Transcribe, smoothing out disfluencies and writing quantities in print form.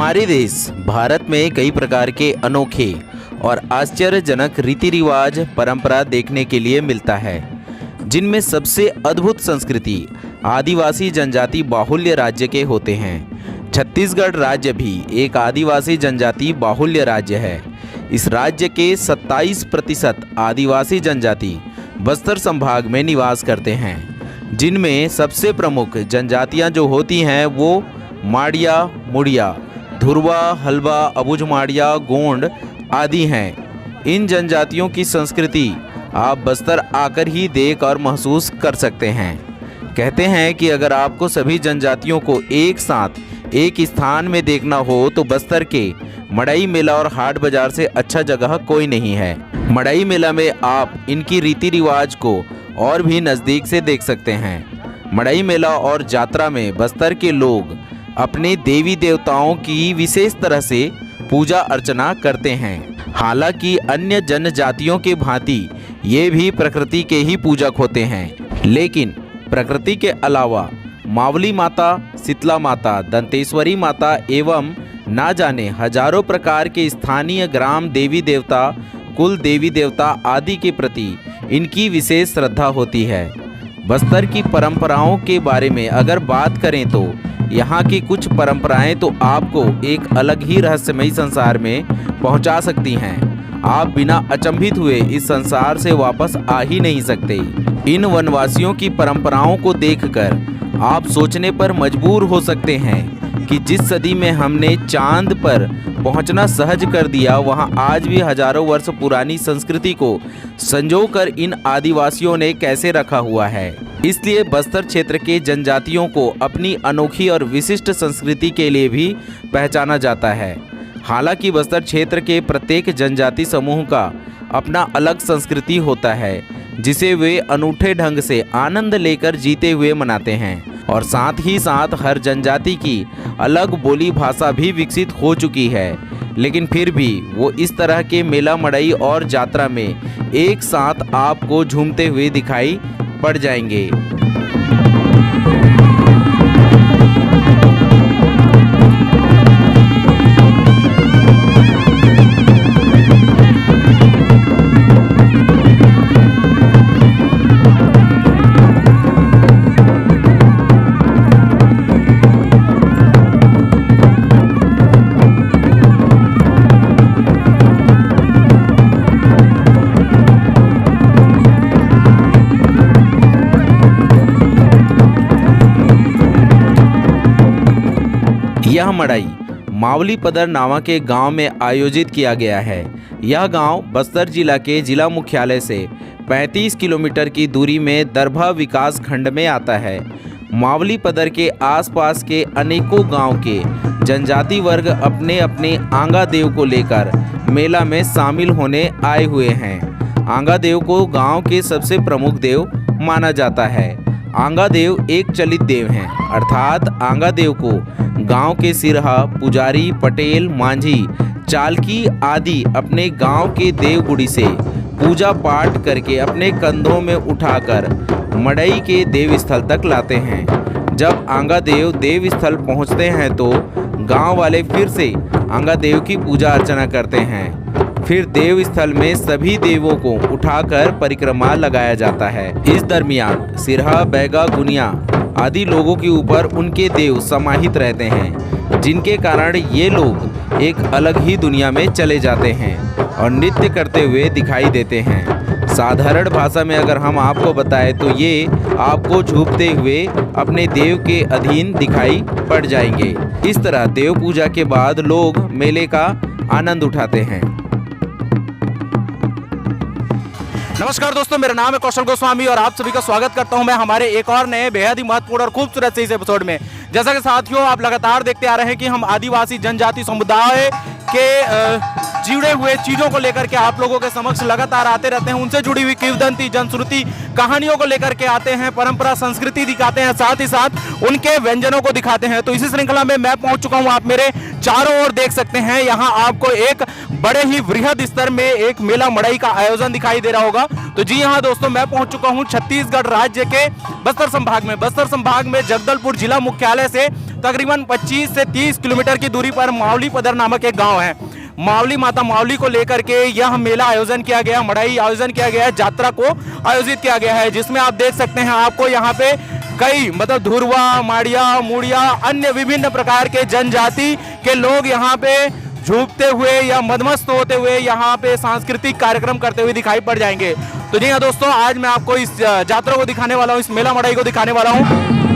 हमारे देश भारत में कई प्रकार के अनोखे और आश्चर्यजनक रीति रिवाज परंपरा देखने के लिए मिलता है, जिनमें सबसे अद्भुत संस्कृति आदिवासी जनजाति बाहुल्य राज्य के होते हैं। छत्तीसगढ़ राज्य भी एक आदिवासी जनजाति बाहुल्य राज्य है। इस राज्य के 27% आदिवासी जनजाति बस्तर संभाग में निवास करते हैं, जिनमें सबसे प्रमुख जनजातियां जो होती हैं वो माड़िया, मुड़िया, धुरवा, हलवा, अबुझमाड़िया, गोंड आदि हैं। इन जनजातियों की संस्कृति आप बस्तर आकर ही देख और महसूस कर सकते हैं। कहते हैं कि अगर आपको सभी जनजातियों को एक साथ एक स्थान में देखना हो तो बस्तर के मड़ई मेला और हाट बाजार से अच्छा जगह कोई नहीं है। मड़ई मेला में आप इनकी रीति रिवाज को और भी नज़दीक से देख सकते हैं। मड़ई मेला और जात्रा में बस्तर के लोग अपने देवी देवताओं की विशेष तरह से पूजा अर्चना करते हैं। हालांकि अन्य जनजातियों के भांति ये भी प्रकृति के ही पूजक होते हैं, लेकिन प्रकृति के अलावा मावली माता, शीतला माता, दंतेश्वरी माता एवं ना जाने हजारों प्रकार के स्थानीय ग्राम देवी देवता, कुल देवी देवता आदि के प्रति इनकी विशेष श्रद्धा होती है। बस्तर की परंपराओं के बारे में अगर बात करें तो यहाँ की कुछ परंपराएं तो आपको एक अलग ही रहस्यमयी संसार में पहुँचा सकती हैं। आप बिना अचंभित हुए इस संसार से वापस आ ही नहीं सकते। इन वनवासियों की परंपराओं को देखकर आप सोचने पर मजबूर हो सकते हैं कि जिस सदी में हमने चांद पर पहुंचना सहज कर दिया, वहां आज भी हजारों वर्ष पुरानी संस्कृति को संजोकर इन आदिवासियों ने कैसे रखा हुआ है। इसलिए बस्तर क्षेत्र के जनजातियों को अपनी अनोखी और विशिष्ट संस्कृति के लिए भी पहचाना जाता है। हालांकि बस्तर क्षेत्र के प्रत्येक जनजाति समूह का अपना अलग संस्कृति होता है, जिसे वे अनूठे ढंग से आनंद लेकर जीते हुए मनाते हैं। और साथ ही साथ हर जनजाति की अलग बोली भाषा भी विकसित हो चुकी है, लेकिन फिर भी वो इस तरह के मेला, मड़ई और जात्रा में एक साथ आपको झूमते हुए दिखाई पड़ जाएंगे। यह मड़ई मावली पदर नामक के गांव में आयोजित किया गया है। यह गांव बस्तर जिला के जिला मुख्यालय से 35 किलोमीटर की दूरी में दरभा विकास खंड में आता है। मावली पदर के आसपास के अनेकों गांव के जनजाति वर्ग अपने अपने आंगा देव को लेकर मेला में शामिल होने आए हुए हैं। आंगा देव को गांव के सबसे प्रमुख देव माना जाता है। आंगा देव एक चलित देव हैं, अर्थात आंगा देव को गांव के सिरहा, पुजारी, पटेल, मांझी, चालकी आदि अपने गांव के देवगुड़ी से पूजा पाठ करके अपने कंधों में उठाकर मड़ई के देव स्थल तक लाते हैं। जब आंगा देव देव स्थल पहुंचते हैं तो गांव वाले फिर से आंगा देव की पूजा अर्चना करते हैं। फिर देव स्थल में सभी देवों को उठाकर परिक्रमा लगाया जाता है। इस दरमियान सिरहा, बैगा, गुनिया आदि लोगों के ऊपर उनके देव समाहित रहते हैं, जिनके कारण ये लोग एक अलग ही दुनिया में चले जाते हैं और नृत्य करते हुए दिखाई देते हैं। साधारण भाषा में अगर हम आपको बताएं तो ये आपको झूमते हुए अपने देव के अधीन दिखाई पड़ जाएंगे। इस तरह देव पूजा के बाद लोग मेले का आनंद उठाते हैं। नमस्कार दोस्तों, मेरा नाम है कौशल गोस्वामी और आप सभी का स्वागत करता हूं मैं हमारे एक और नए बेहद ही महत्वपूर्ण और खूबसूरत से इस एपिसोड में। जैसा कि साथियों आप लगातार देखते आ रहे हैं कि हम आदिवासी जनजाति समुदाय के जुड़े हुए चीजों को लेकर के आप लोगों के समक्ष लगातार आते रहते हैं। उनसे जुड़ी हुई किंवदंती, जनश्रुति, कहानियों को लेकर के आते हैं, परंपरा, संस्कृति दिखाते हैं, साथ ही साथ उनके व्यंजनों को दिखाते हैं। तो इसी श्रृंखला में मैं पहुंच चुका हूं, आप मेरे चारों ओर देख सकते हैं। यहां आपको एक बड़े ही वृहद स्तर में एक मेला मड़ई का आयोजन दिखाई दे रहा होगा। तो जी हाँ दोस्तों, मैं पहुंच चुका हूं छत्तीसगढ़ राज्य के बस्तर संभाग में। बस्तर संभाग में जगदलपुर जिला मुख्यालय से तकरीबन 25 से 30 किलोमीटर की दूरी पर मावली पदर नामक एक गांव है। मावली माता मावली को लेकर के यह मेला आयोजन किया गया, मड़ई आयोजन किया गया है, यात्रा को आयोजित किया गया है, जिसमें आप देख सकते हैं आपको यहाँ पे कई मतलब धुरवा, माड़िया, मुड़िया, अन्य विभिन्न प्रकार के जनजाति के लोग यहाँ पे झूमते हुए या मदमस्त होते हुए यहाँ पे सांस्कृतिक कार्यक्रम करते हुए दिखाई पड़ जाएंगे। तो जी हाँ दोस्तों, आज मैं आपको इस यात्रा को दिखाने वाला हूँ, इस मेला मड़ई को दिखाने वाला हूँ।